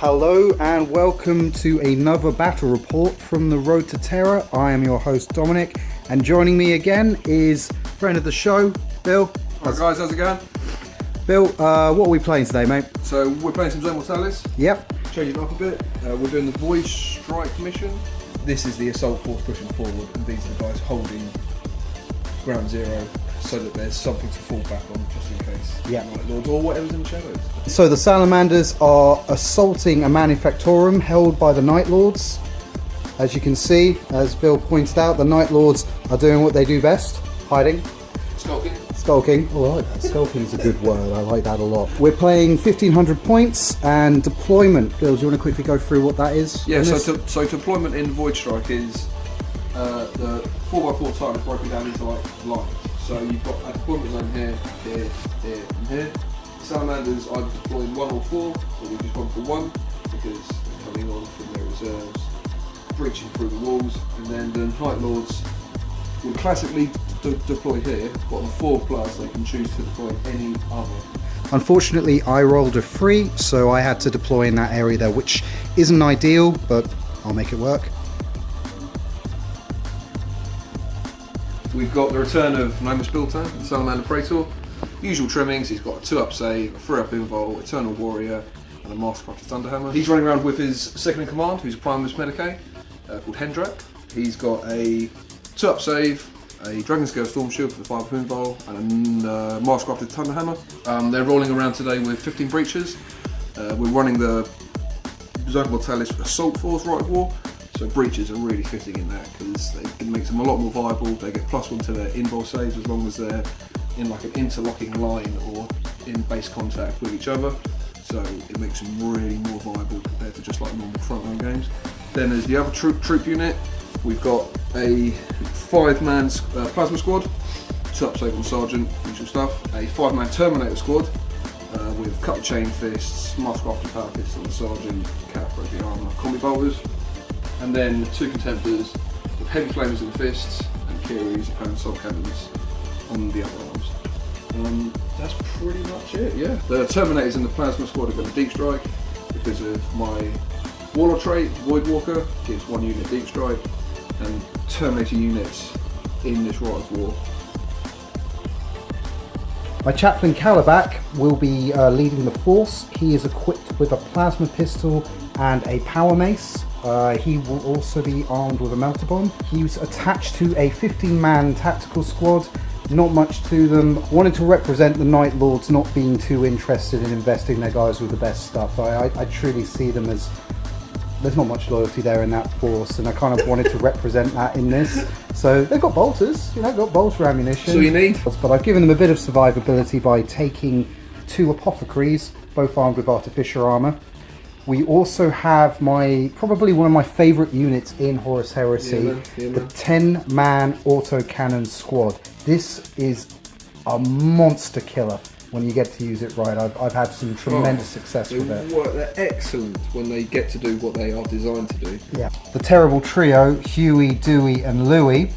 Hello and welcome to another battle report from the road to Terra. I am your host Dominic, and joining me again is friend of the show, Bill. Alright guys, how's it going? Bill, what are we playing today, mate? So we're playing some Mortalis. Yep. Changing it up a bit. We're doing the Void Strike mission. This is the assault force pushing forward, and these are the guys holding ground zero so that there's something to fall back on just in case. Yeah. Night Lords or whatever's in the shadows. So the Salamanders are assaulting a manufactorum held by the Night Lords. As you can see, as Bill pointed out, the Night Lords are doing what they do best, hiding. Skulking. All right, skulking is a good word. I like that a lot. We're playing 1500 points and deployment. Bill, do you want to quickly go through what that is? Yeah, so deployment in Void Strike is the 4x4 tiles broken down into like lines. So you've got a deployment zone here, here, here, and here. Salamanders either deploying 1 or 4, or we've just gone for 1 because they're coming on from their reserves, breaching through the walls, and then the Night Lords will classically deploy here, but on 4+, they can choose to deploy any other. Unfortunately, I rolled a 3, so I had to deploy in that area there, which isn't ideal, but I'll make it work. We've got the return of Nomus Biltan, the Salamander Praetor. Usual trimmings, he's got a 2-up save, a 3-up invul, Eternal Warrior, and a Mastercrafted Thunderhammer. He's running around with his second in command, who's a Primus Medicae, called Hendrak. He's got a 2-up save, a Dragon Scale Storm Shield for the 5-up invul, and a Mastercrafted Thunderhammer. They're rolling around today with 15 breaches. We're running the Mortalis Assault Force Right of War. So breaches are really fitting in that because it makes them a lot more viable. They get +1 to their invul saves as long as they're in like an interlocking line or in base contact with each other. So it makes them really more viable compared to just like normal frontline games. Then there's the other troop unit. We've got a 5-man plasma squad, 2-up save on sergeant, usual stuff. A 5-man Terminator squad with cut chain fists, Mastercrafted power fists on the sergeant, cap the armor, combi bolters. And then 2 contemptors with heavy flamers in the fists and Kiris and soul cannons on the other arms. That's pretty much it, yeah. The Terminators in the Plasma Squad are going to deep strike because of my Warlord trait, Void Walker, gives 1 unit deep strike, and Terminator units in this Rite of War. My chaplain Calabac will be leading the force. He is equipped with a plasma pistol and a power mace. He will also be armed with a melter bomb. He's attached to a 15-man tactical squad. Not much to them. Wanted to represent the Night Lords not being too interested in investing their guys with the best stuff. I truly see them as there's not much loyalty there in that force, and I kind of wanted to represent that in this. So they've got bolters, got bolter ammunition. So you need. But I've given them a bit of survivability by taking 2 apothecaries, both armed with artificial armor. We also have probably one of my favourite units in Horus Heresy, the 10-man autocannon squad. This is a monster killer when you get to use it right. I've had some tremendous success with it. They're excellent when they get to do what they are designed to do. Yeah. The terrible trio, Huey, Dewey and Louie.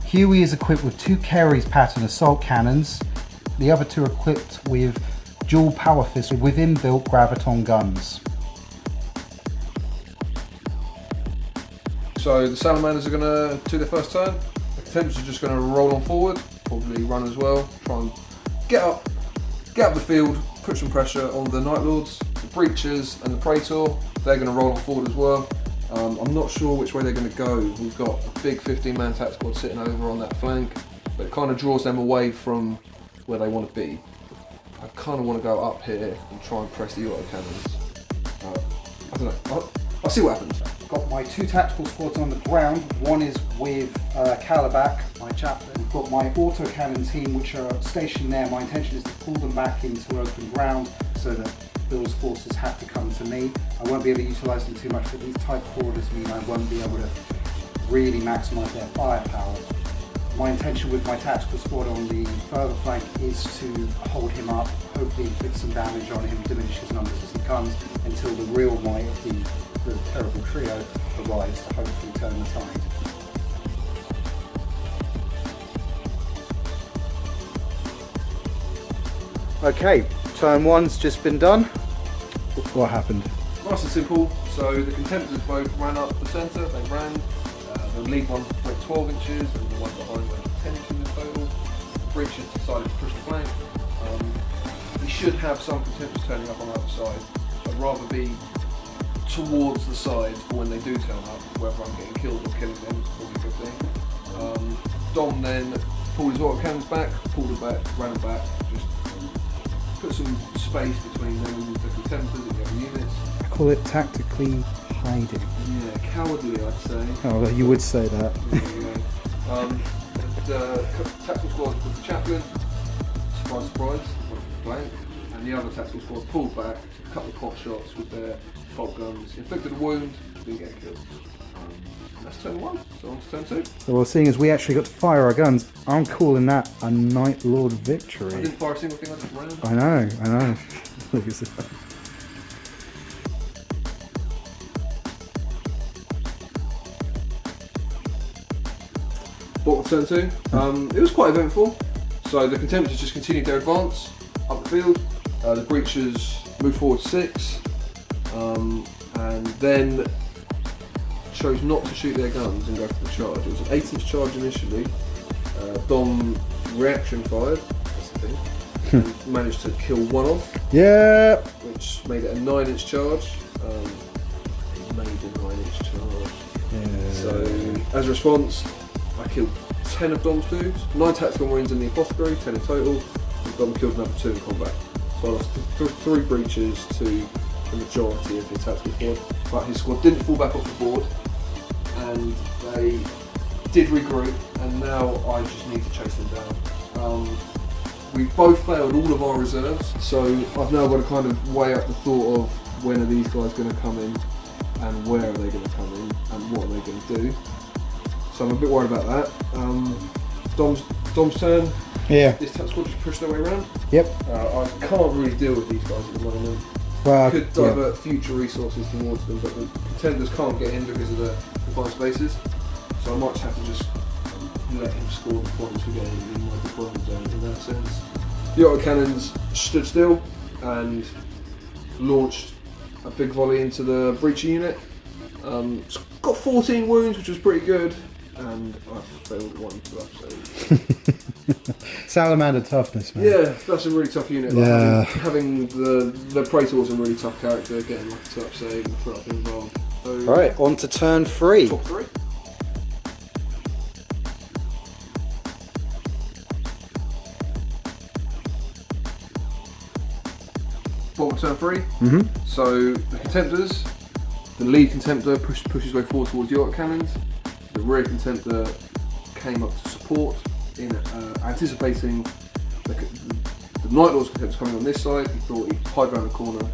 Huey is equipped with 2 Carey's pattern assault cannons. The other 2 are equipped with dual power fists with inbuilt graviton guns. So the Salamanders are going to do their first turn. The Contemptors are just going to roll on forward, probably run as well, try and get up the field, put some pressure on the Night Lords. The Breachers and the Praetor, they're going to roll on forward as well. I'm not sure which way they're going to go. We've got a big 15-man attack squad sitting over on that flank, but it kind of draws them away from where they want to be. I kind of want to go up here and try and press the autocannons. I don't know. I'll see what happens. Got my 2 tactical squads on the ground. One is with Calabac, my chaplain. I've got my autocannon team, which are stationed there. My intention is to pull them back into open ground so that Bill's forces have to come to me. I won't be able to utilise them too much, but these tight quarters mean I won't be able to really maximise their firepower. My intention with my tactical squad on the further flank is to hold him up, hopefully inflict some damage on him, diminish his numbers as he comes, until the real might of the terrible trio arrives to hopefully turn the tide. Okay, turn 1's just been done. What happened? Nice and simple. So the contenders both ran up the centre, they ran. The lead one went 12 inches and the one behind went 10 inches in total. The breaches decided to push the flank. We should have some contenders turning up on the other side. I'd rather be towards the side for when they do turn up, whether I'm getting killed or killing them, probably 15. Dom then pulled his autocannons back, pulled it back, ran it back, just put some space between them and the contenders and the other units. I call it tactically hiding. Yeah, cowardly I'd say. Oh, you would say that. There you go. The tactical squad was the chaplain, surprise, surprise, went for the flank, and the other tactical squad pulled back, a couple of pot shots with their bolt guns, inflicted a wound, didn't get killed. And that's turn 1, so on to turn 2. So, well, seeing as we actually got to fire our guns, I'm calling that a Night Lord I victory. didn't fire a single thing, I just ran. I know. Look at that. Bottom turn 2. It was quite eventful. So the contenders just continued their advance up the field. The breachers moved forward 6, and then chose not to shoot their guns and go for the charge. It was an 8-inch charge initially. Dom reaction fired, that's the thing, and managed to kill one off, Yeah. which made it a 9-inch charge. It made a 9-inch charge. Yeah. So as a response, I killed 10 of Dom's dudes, 9 tactical marines in the apothecary, 10 in total, and Dom killed another 2 in combat. So I lost 3 breaches to the majority of the tactical squad, but his squad didn't fall back off the board, and they did regroup, and now I just need to chase them down. We both failed all of our reserves, so I've now got to kind of weigh up the thought of when are these guys going to come in, and where are they going to come in, and what are they going to do. So I'm a bit worried about that. Dom's turn. Yeah. This tactical squad just pushed their way around. Yep. I can't really deal with these guys at the moment. Well, Could divert future resources towards them, but the contenders can't get in because of the confined spaces. So I might just have to just let him score the points for getting in my deployment zone in that sense. The autocannons stood still and launched a big volley into the breacher unit. It's got 14 wounds, which was pretty good, and I failed one to upsave. Salamander toughness, man. Yeah, that's a really tough unit. Like Yeah. having the Praetor was a really tough character, getting like a 2 up save and 3 up involved. So, Right, on to turn 3. top 3. Bottom turn 3. Mm-hmm. So the contemptors, the lead contemptor pushed his way forward towards the autocannons. The rear contemptor came up to support in anticipating the Night Lords contemptor coming on this side. He thought he'd hide around the corner,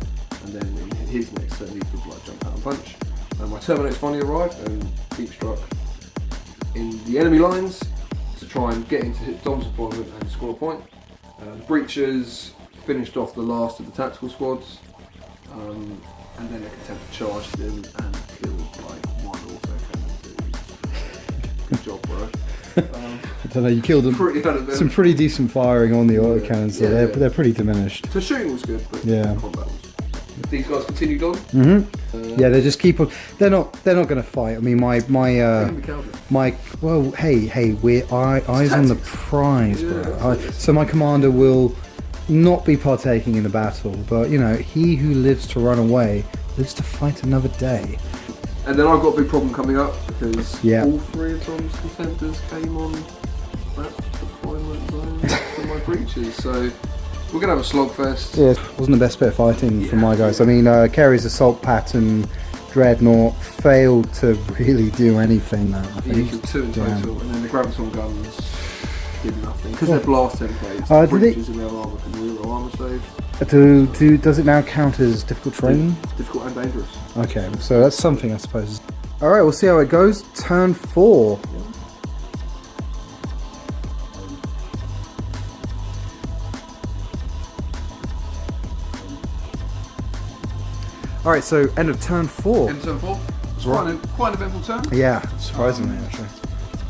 and then in his next turn he could like jump out and punch. And my Terminators finally arrived and deep struck in the enemy lines to try and get into Dom's deployment and score a point. The breachers finished off the last of the tactical squads, and then the contemptor charged him and killed like 1 autocannon. Good job, bro. I don't know, you killed them. Pretty uneventful. Some pretty decent firing on the autocannons, so Yeah. they're pretty diminished. The shooting was good, but Yeah. the combat was. These guys continued on. Mm-hmm. Yeah, they just keep on. They're not going to fight. I mean, well, hey, we're eyes on the prize, Yeah, bro. So my commander will not be partaking in the battle, but you know, he who lives to run away lives to fight another day. And then I've got a big problem coming up because Yeah. all 3 of Tom's contenders came on that deployment zone for my breaches. So we're going to have a slogfest. Yeah, it wasn't the best bit of fighting for my guys. I mean, Kerry's assault pattern, Dreadnought failed to really do anything. I Yeah, think. you killed 2 in Yeah. total, and then the Graviton guns did nothing. Because they're blast templates, Do the they- breaches in their armour can reroll armour save. Does it now count as difficult terrain? Difficult and dangerous. Okay, so that's something, I suppose. All right, we'll see how it goes. Turn 4. All right, so end of turn 4. End of turn 4. It's Right. quite an eventful turn. Yeah, surprisingly, actually.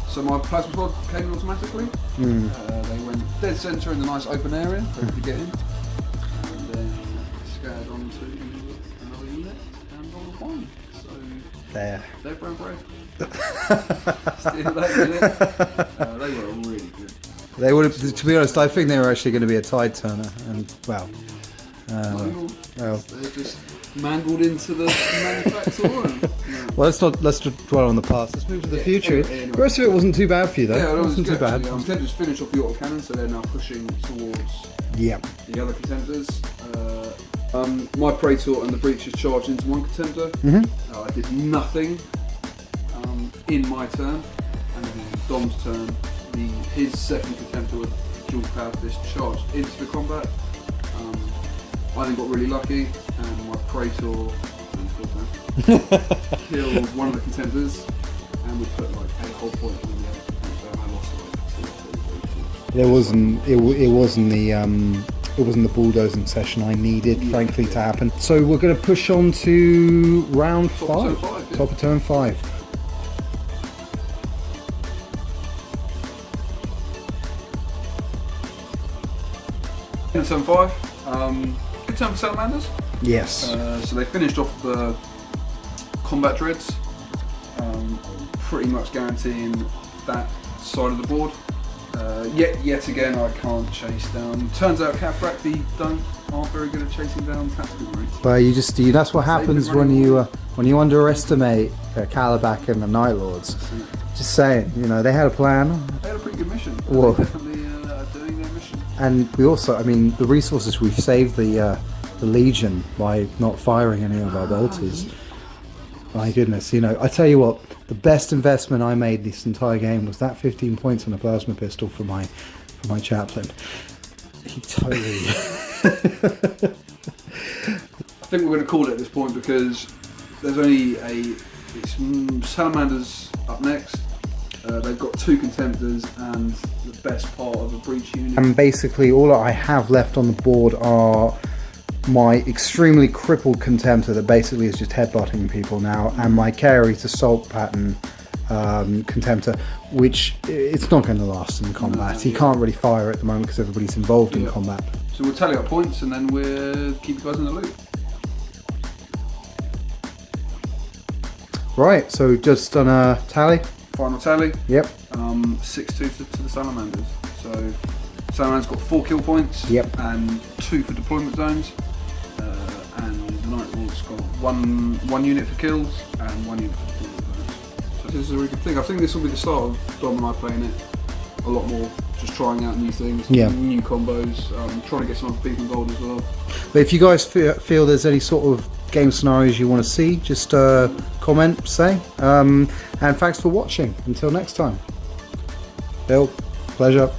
So my plasma squad came in automatically. They went dead centre in the nice open area, ready to get in. And then scattered onto another unit. fine. So There. they're brown bread. Still that good. They were really good. They would have, to be honest, I think they were actually going to be a tide turner, and well, Mangled. well, They're just mangled into the manufacturer. well, let's not dwell on the past. Let's move to the future. anyway. The rest of it wasn't too bad for you, though. Yeah, it wasn't good, too bad. actually. I was going to just finish off the autocannon, so they're now pushing towards Yeah. the other contenders. My Praetor and the Breaches charged into one contender. I did nothing in my turn, and in Dom's turn, his second contender with dual power fist charged into the combat. I then got really lucky, and my Praetor killed one of the contenders, and we put like a whole point in the end, and I lost like 2 or 3. It wasn't the bulldozing session I needed, frankly, to happen. So we're going to push on to round Top five. of turn 5, yeah. Top of turn 5. In turn 5, good turn for Salamanders. Yes. So they finished off the combat dreads, pretty much guaranteeing that side of the board. Yet again, I can't chase down. Turns out Catfracti aren't very good at chasing down tactical routes. Well, that's what happens when you underestimate Calabac and the Night Lords. Just saying, they had a plan. They had a pretty good mission. Whoa. They're definitely doing their mission. And we also, the resources, we've saved the Legion by not firing any of our bolters. My goodness, I tell you what, the best investment I made this entire game was that 15 points on a plasma pistol for my chaplain. He totally... I think we're going to call it at this point because there's only it's Salamanders up next. They've got 2 contenders and the best part of a breach unit. And basically all I have left on the board are my extremely crippled Contemptor that basically is just headbutting people now, and my Carry's assault pattern Contemptor, which it's not going to last in combat. He can't really fire at the moment because everybody's involved in combat. So we'll tally up points and then we'll keep you guys in the loop. Right, so just done a tally. Final tally. Yep. 6-2 to the Salamanders. So Salamanders got 4 kill points. Yep. And 2 for deployment zones. And the Night Lords got one unit for kills and 1 unit for deployment zones. So this is a really good thing. I think this will be the start of Dom and I playing it a lot more. Just trying out new things, new combos, trying to get some other people involved as well. But if you guys feel there's any sort of game scenarios you want to see, just comment, say. And thanks for watching. Until next time. Bill, pleasure.